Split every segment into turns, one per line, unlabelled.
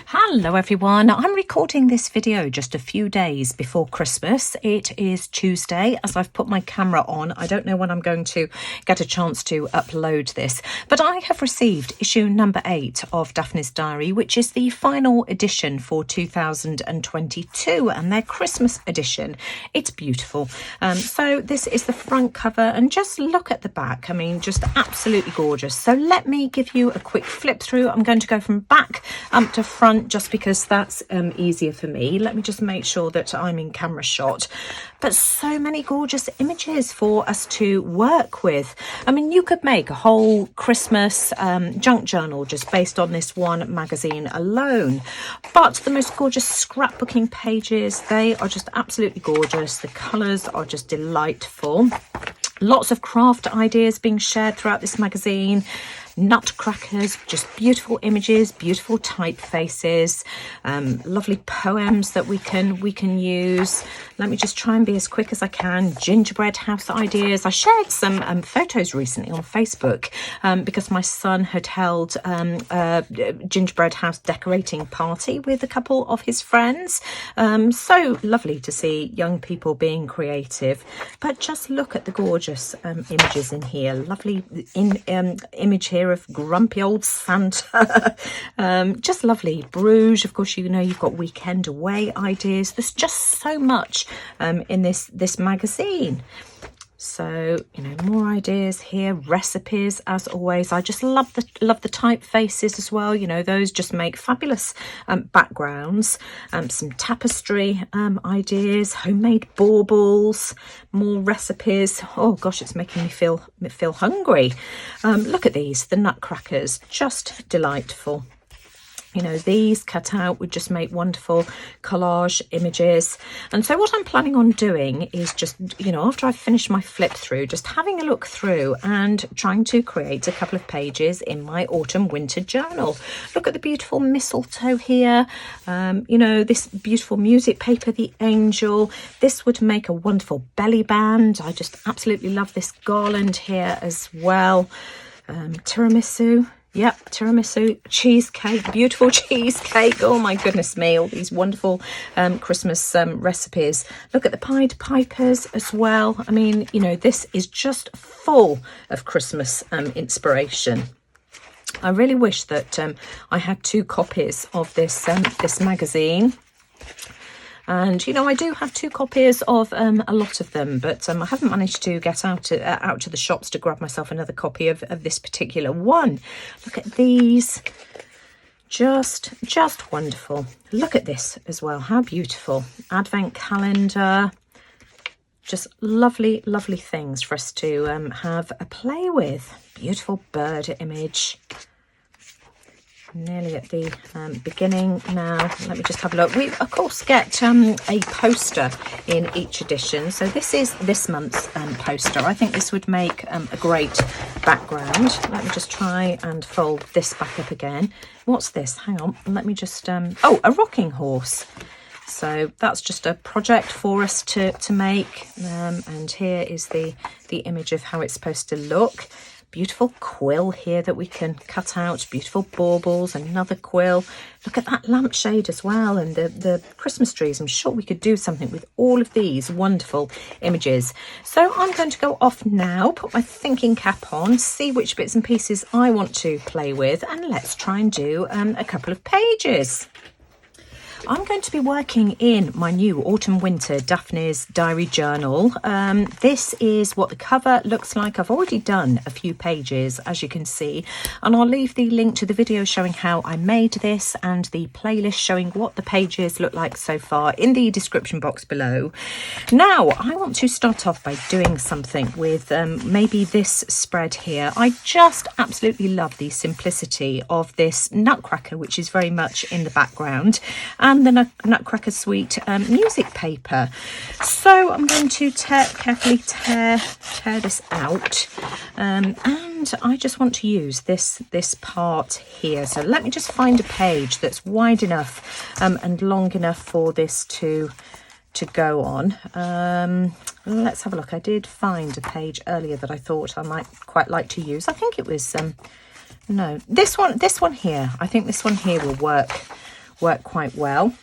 Hello everyone, I'm recording this video just a few days before Christmas. It is Tuesday as I've put my camera on. I don't know when I'm going to get a chance to upload this, but I have received issue number 8 of Daphne's Diary, which is the final edition for 2022 and their Christmas edition. It's beautiful. So this is the front cover and just look at the back. I mean, just absolutely gorgeous. So let me give you a quick flip through. I'm going to go from back to front just because that's easier for me. Let me just make sure that I'm in camera shot. But so many gorgeous images for us to work with. I mean, you could make a whole Christmas junk journal just based on this one magazine alone. But the most gorgeous scrapbooking pages, they are just absolutely gorgeous. The colours are just delightful. Lots of craft ideas being shared throughout this magazine. Nutcrackers, just beautiful images, beautiful typefaces, lovely poems that we can use. Let me just try and be as quick as I can. Gingerbread house ideas. I shared some photos recently on Facebook because my son had held a gingerbread house decorating party with a couple of his friends. So lovely to see young people being creative. But just look at the gorgeous images in here. Lovely image here of grumpy old Santa. Just lovely. Bruges, of course, you know, you've got weekend away ideas. There's just so much in this magazine. So, you know, more ideas here, recipes as always. I just love the typefaces as well. You know, those just make fabulous backgrounds. Some tapestry ideas, homemade baubles, more recipes. Oh gosh, it's making me feel hungry. Look at these, the nutcrackers, just delightful. You know, these cut out would just make wonderful collage images. And so what I'm planning on doing is just, you know, after I've finished my flip through, just having a look through and trying to create a couple of pages in my autumn winter journal. Look at the beautiful mistletoe here. You know, this beautiful music paper, the angel. This would make a wonderful belly band. I just absolutely love this garland here as well. Tiramisu. Yep, tiramisu, cheesecake, beautiful cheesecake. Oh my goodness me, all these wonderful Christmas recipes. Look at the Pied Pipers as well. I mean, you know, this is just full of Christmas inspiration. I really wish that I had 2 copies of this magazine. And, you know, I do have 2 copies of a lot of them, but I haven't managed to get out to the shops to grab myself another copy of this particular one. Look at these. Just wonderful. Look at this as well. How beautiful. Advent calendar. Just lovely, lovely things for us to have a play with. Beautiful bird image. Nearly at the beginning now. Let me just have a look. We of course get a poster in each edition, so this is this month's poster. I think this would make a great background. Let me just try and fold this back up again. What's this? Hang on, let me just oh, a rocking horse. So that's just a project for us to make, and here is the image of how it's supposed to look. Beautiful quill here that we can cut out, beautiful baubles, another quill. Look at that lampshade as well, and the Christmas trees. I'm sure we could do something with all of these wonderful images. So I'm going to go off now, put my thinking cap on, see which bits and pieces I want to play with, and let's try and do a couple of pages. I'm going to be working in my new autumn winter Daphne's Diary journal. This is what the cover looks like. I've already done a few pages, as you can see, and I'll leave the link to the video showing how I made this and the playlist showing what the pages look like so far in the description box below. Now, I want to start off by doing something with maybe this spread here. I just absolutely love the simplicity of this nutcracker, which is very much in the background, and the Nutcracker Suite music paper. So I'm going to carefully tear this out, and I just want to use this part here. So let me just find a page that's wide enough and long enough for this to go on. Let's have a look. I did find a page earlier that I thought I might quite like to use. I think it was no, this one here. I think this one here will work work quite well.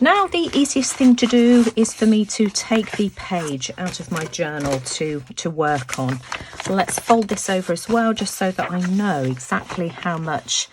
Now the easiest thing to do is for me to take the page out of my journal to work on. Let's fold this over as well, just so that I know exactly how much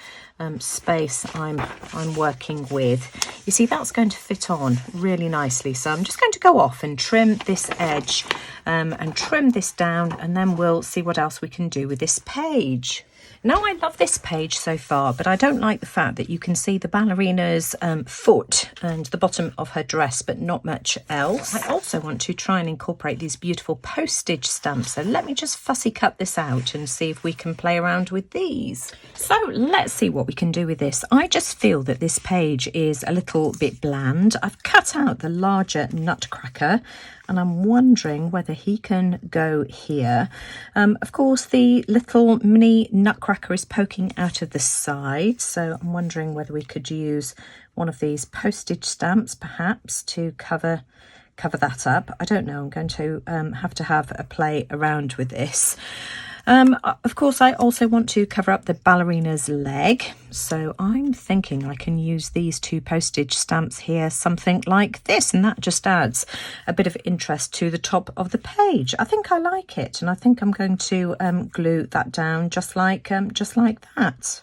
space I'm working with. You see, that's going to fit on really nicely. So I'm just going to go off and trim this edge and trim this down, and then we'll see what else we can do with this page. Now, I love this page so far, but I don't like the fact that you can see the ballerina's foot and the bottom of her dress, but not much else. I also want to try and incorporate these beautiful postage stamps. So let me just fussy cut this out and see if we can play around with these. So let's see what we can do with this. I just feel that this page is a little bit bland. I've cut out the larger nutcracker, and I'm wondering whether he can go here. Of course, the little mini nutcracker is poking out of the side, so I'm wondering whether we could use one of these postage stamps perhaps to cover that up. I don't know. I'm going to have a play around with this. Of course, I also want to cover up the ballerina's leg, so I'm thinking I can use these two postage stamps here, something like this, and that just adds a bit of interest to the top of the page. I think I like it, and I think I'm going to glue that down just like that.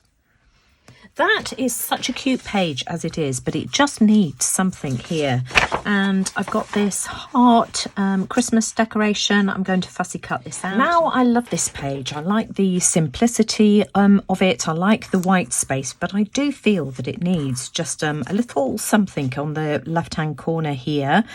That is such a cute page as it is, but it just needs something here. And I've got this heart Christmas decoration. I'm going to fussy cut this out. Now, I love this page. I like the simplicity of it. I like the white space, but I do feel that it needs just a little something on the left-hand corner here.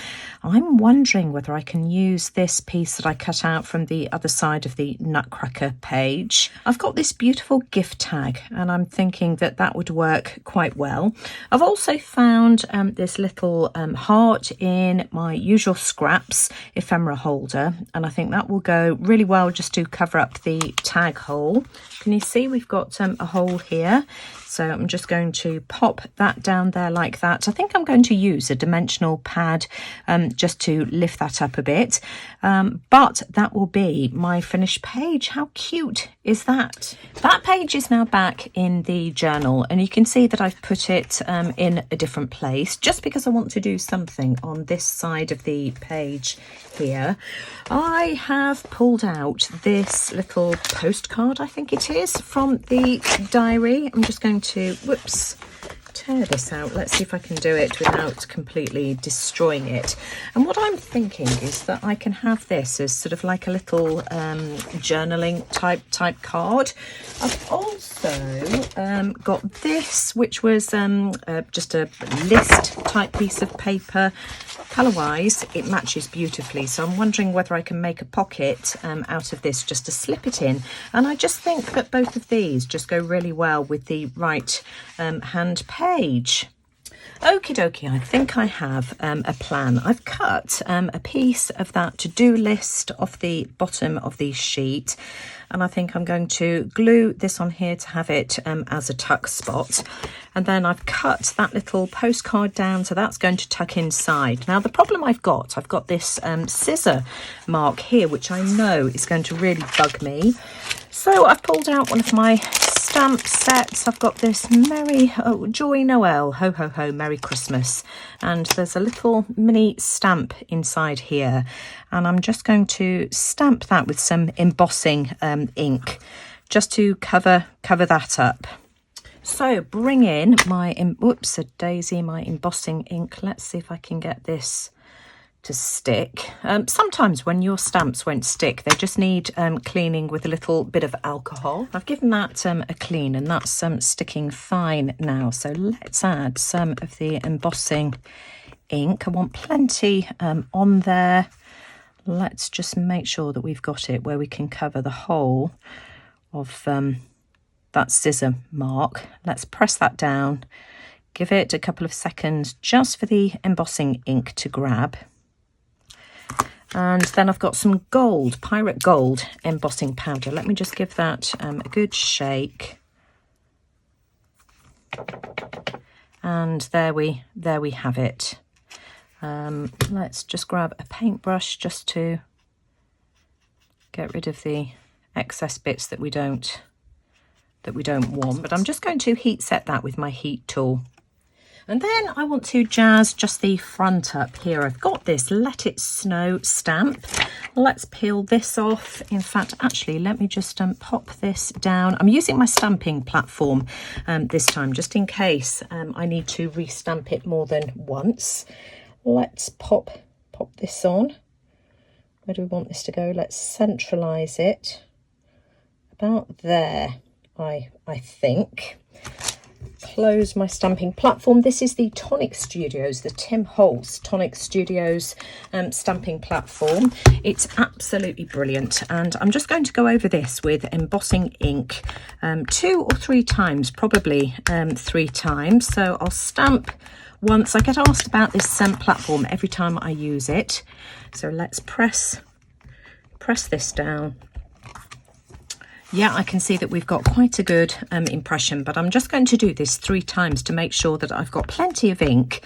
I'm wondering whether I can use this piece that I cut out from the other side of the nutcracker page. I've got this beautiful gift tag, and I'm thinking that would work quite well. I've also found this little heart in my usual scraps ephemera holder, and I think that will go really well just to cover up the tag hole. Can you see we've got a hole here? So I'm just going to pop that down there like that. I think I'm going to use a dimensional pad just to lift that up a bit. But that will be my finished page. How cute is that? That page is now back in the journal, and you can see that I've put it in a different place just because I want to do something on this side of the page here. I have pulled out this little postcard, I think it is, from the diary. I'm just going to, tear this out. Let's see if I can do it without completely destroying it. And what I'm thinking is that I can have this as sort of like a little journaling type card. I've also got this, which was just a list type piece of paper. Colour-wise, it matches beautifully, so I'm wondering whether I can make a pocket out of this just to slip it in. And I just think that both of these just go really well with the right hand page. Okie dokie, I think I have a plan. I've cut a piece of that to-do list off the bottom of the sheet, and I think I'm going to glue this on here to have it as a tuck spot. And then I've cut that little postcard down, so that's going to tuck inside. Now, the problem I've got this scissor mark here, which I know is going to really bug me. So I've pulled out one of my stamp sets. I've got this Joy Noel, ho ho ho, Merry Christmas, and there's a little mini stamp inside here, and I'm just going to stamp that with some embossing ink just to cover that up. So bring in my my embossing ink. Let's see if I can get this to stick. Sometimes when your stamps won't stick, they just need cleaning with a little bit of alcohol. I've given that a clean, and that's sticking fine now. So let's add some of the embossing ink. I want plenty on there. Let's just make sure that we've got it where we can cover the whole of that scissor mark. Let's press that down, give it a couple of seconds just for the embossing ink to grab. And then I've got some gold, pirate gold embossing powder. Let me just give that a good shake. And there we have it. Let's just grab a paintbrush just to get rid of the excess bits that we don't want. But I'm just going to heat set that with my heat tool. And then I want to jazz just the front up here. I've got this Let It Snow stamp. Let's peel this off. In fact, actually, let me just pop this down. I'm using my stamping platform this time, just in case I need to restamp it more than once. Let's pop this on. Where do we want this to go? Let's centralise it. About there, I think. Close my stamping platform. This is the Tonic Studios, the Tim Holtz Tonic Studios stamping platform. It's absolutely brilliant, and I'm just going to go over this with embossing ink 2 or 3 times, probably 3 times. So I'll stamp once. I get asked about this platform every time I use it, so let's press this down. Yeah, I can see that we've got quite a good impression, but I'm just going to do this 3 times to make sure that I've got plenty of ink.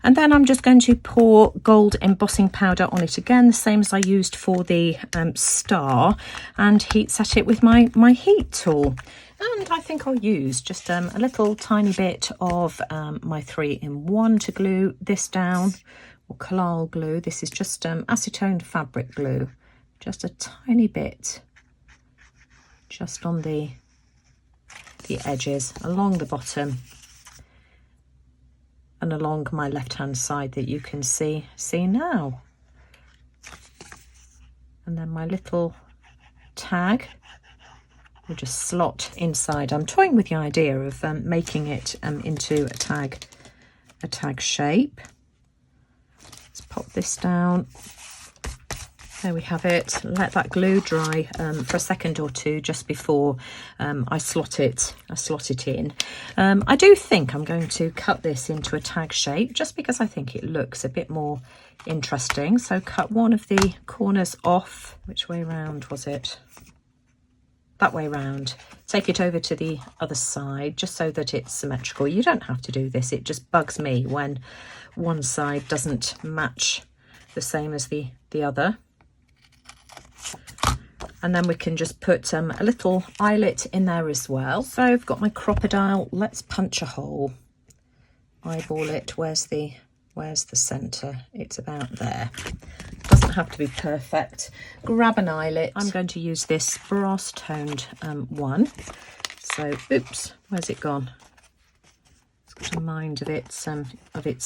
And then I'm just going to pour gold embossing powder on it again, the same as I used for the star, and heat set it with my heat tool. And I think I'll use just a little tiny bit of my 3-in-1 to glue this down, or collal glue. This is just acetone fabric glue, just a tiny bit. Just on the edges, along the bottom and along my left hand side that you can see now. And then my little tag will just slot inside. I'm toying with the idea of making it into a tag shape. Let's pop this down. There we have it. Let that glue dry for a second or two just before I slot it in. I do think I'm going to cut this into a tag shape just because I think it looks a bit more interesting. So cut one of the corners off. Which way round was it? That way round. Take it over to the other side just so that it's symmetrical. You don't have to do this. It just bugs me when one side doesn't match the same as the other. And then we can just put a little eyelet in there as well. So I've got my crocodile. Let's punch a hole. Eyeball it. Where's the centre? It's about there. Doesn't have to be perfect. Grab an eyelet. I'm going to use this brass toned one. So, oops, where's it gone? It's got a mind of its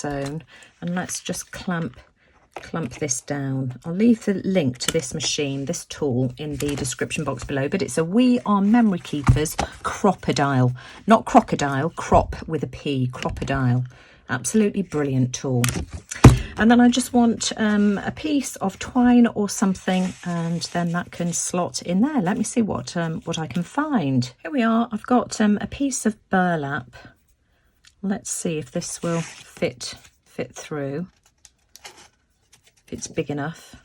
own. And let's just clump this down. I'll leave the link to this machine, this tool, in the description box below, but it's a We Are Memory Keepers crocodile, not crocodile, crop with a P, crocodile. Absolutely brilliant tool. And then I just want a piece of twine or something, and then that can slot in there. Let me see what I can find. Here we are. I've got a piece of burlap. Let's see if this will fit through. It's big enough.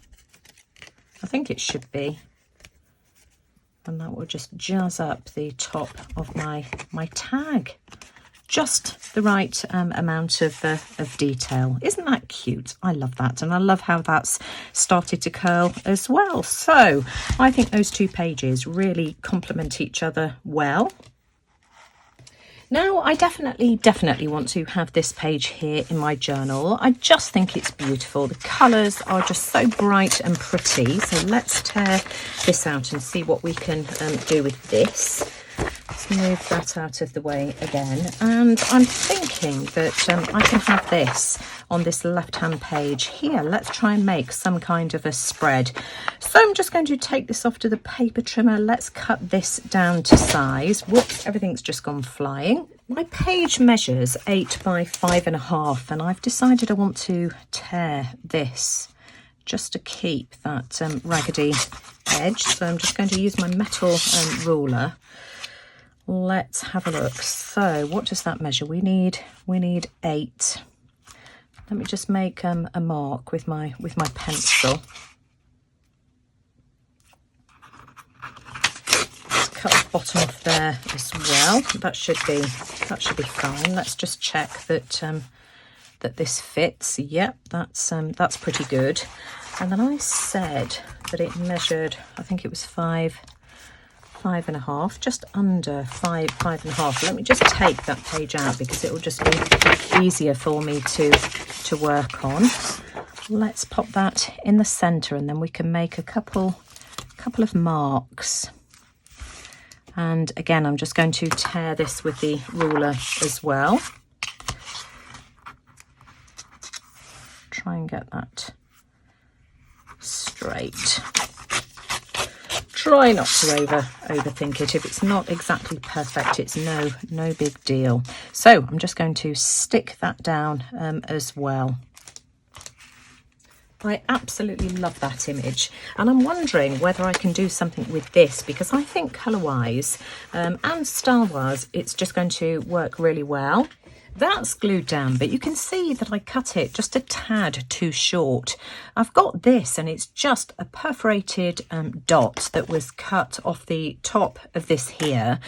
I think it should be. And that will just jazz up the top of my tag. Just the right amount of detail. Isn't that cute? I love that. And I love how that's started to curl as well. So I think those 2 pages really complement each other well. Now, I definitely want to have this page here in my journal. I just think it's beautiful. The colours are just so bright and pretty. So let's tear this out and see what we can do with this. Let's move that out of the way again. And I'm thinking that I can have this on this left-hand page here. Let's try and make some kind of a spread. So I'm just going to take this off to the paper trimmer. Let's cut this down to size. Whoops, everything's just gone flying. My page measures 8 by 5.5, and I've decided I want to tear this just to keep that raggedy edge. So I'm just going to use my metal ruler. Let's have a look. So what does that measure? We need 8. Let me just make a mark with my pencil. Let's cut the bottom off there as well. That should be fine. Let's just check that that this fits. Yep, that's pretty good. And then I said that it measured, I think it was 5 5.5, just under five and a half. Let me just take that page out because it will just be easier for me to work on. Let's pop that in the center, and then we can make a couple of marks. And again, I'm just going to tear this with the ruler as well. Try and get that straight. Try not to overthink it. If it's not exactly perfect, it's no big deal. So I'm just going to stick that down as well. I absolutely love that image, and I'm wondering whether I can do something with this, because I think colour-wise and style-wise it's just going to work really well. That's glued down, but you can see that I cut it just a tad too short. I've got this, and it's just a perforated dot that was cut off the top of this here,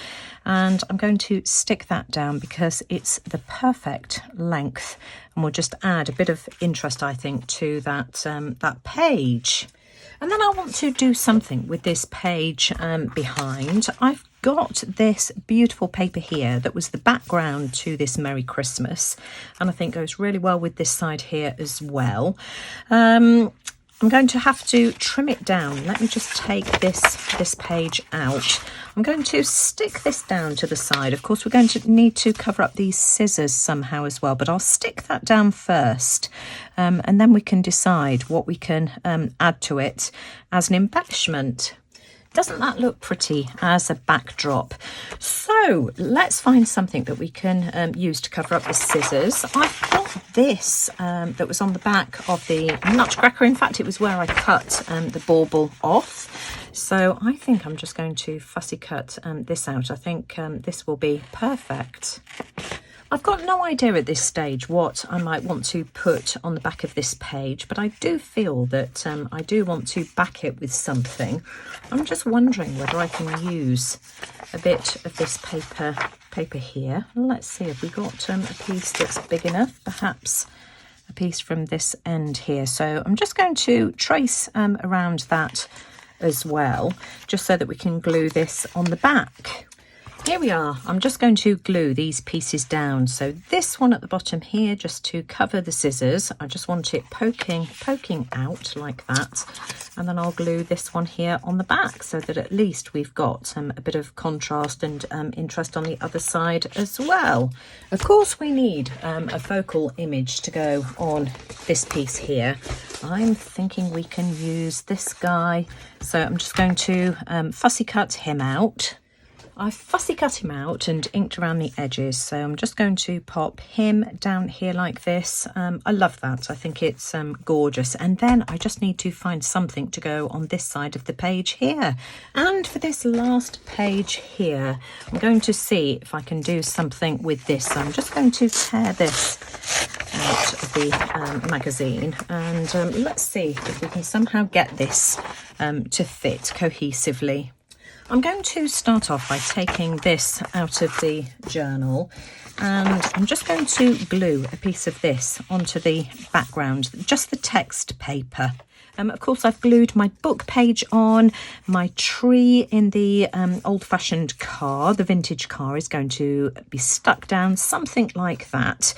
and I'm going to stick that down because it's the perfect length, and we'll just add a bit of interest, I think, to that that page. And then I want to do something with this page behind. I've got this beautiful paper here that was the background to this Merry Christmas, and I think goes really well with this side here as well. I'm going to have to trim it down. Let me just take this page out. I'm going to stick this down to the side. Of course, we're going to need to cover up these scissors somehow as well, but I'll stick that down first, and then we can decide what we can add to it as an embellishment. Doesn't that look pretty as a backdrop? So let's find something that we can use to cover up the scissors. I've got this that was on the back of the Nutcracker. In fact, it was where I cut the bauble off. So I think I'm just going to fussy cut this out. I think this will be perfect. I've got no idea at this stage what I might want to put on the back of this page, but I do feel that I do want to back it with something. I'm just wondering whether I can use a bit of this paper here. Let's see if we got a piece that's big enough, perhaps a piece from this end here. So I'm just going to trace around that as well, just so that we can glue this on the back. Here we are. I'm just going to glue these pieces down. So this one at the bottom here, just to cover the scissors, I just want it poking out like that. And then I'll glue this one here on the back so that at least we've got a bit of contrast and interest on the other side as well. Of course, we need a focal image to go on this piece here. I'm thinking we can use this guy. So I'm just going to fussy cut him out. I fussy cut him out and inked around the edges, so I'm just going to pop him down here like this. I love that. I think it's gorgeous. And then I just need to find something to go on this side of the page here. And for this last page here, I'm going to see if I can do something with this. So I'm just going to tear this out of the magazine, and let's see if we can somehow get this to fit cohesively. I'm going to start off by taking this out of the journal, and I'm just going to glue a piece of this onto the background, just the text paper. Of course, I've glued my book page on. My tree in the old-fashioned car, the vintage car, is going to be stuck down, something like that.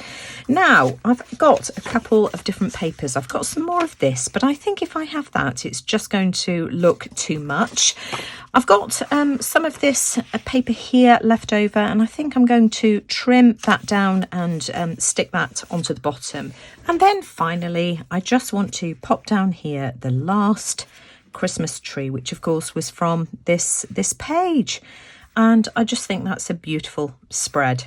Now, I've got a couple of different papers. I've got some more of this, but I think if I have that, it's just going to look too much. I've got some of this paper here left over, and I think I'm going to trim that down and stick that onto the bottom. And then finally, I just want to pop down here the last Christmas tree, which of course was from this page. And I just think that's a beautiful spread.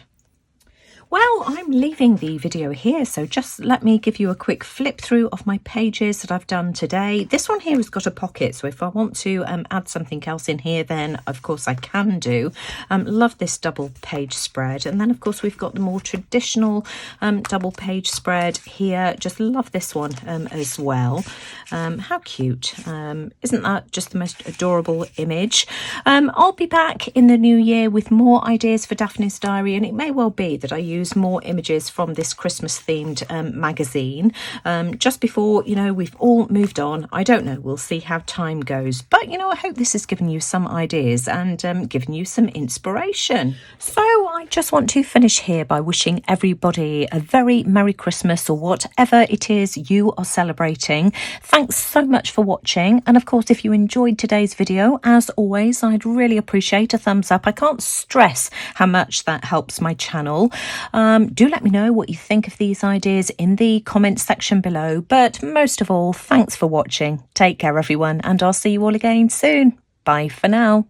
Well, I'm leaving the video here, so just let me give you a quick flip through of my pages that I've done today. This one here has got a pocket, so if I want to add something else in here, then of course I can do. Love this double page spread. And then of course we've got the more traditional double page spread here. Just love this one as well. How cute. Isn't that just the most adorable image? I'll be back in the new year with more ideas for Daphne's diary, and it may well be that I use use more images from this Christmas themed magazine just before, you know, we've all moved on. I don't know, we'll see how time goes, but you know, I hope this has given you some ideas and given you some inspiration. So I just want to finish here by wishing everybody a very Merry Christmas, or whatever it is you are celebrating. Thanks so much for watching, and of course, if you enjoyed today's video, as always, I'd really appreciate a thumbs up. I can't stress how much that helps my channel. Do let me know what you think of these ideas in the comments section below, but most of all, thanks for watching. Take care everyone, and I'll see you all again soon. Bye for now.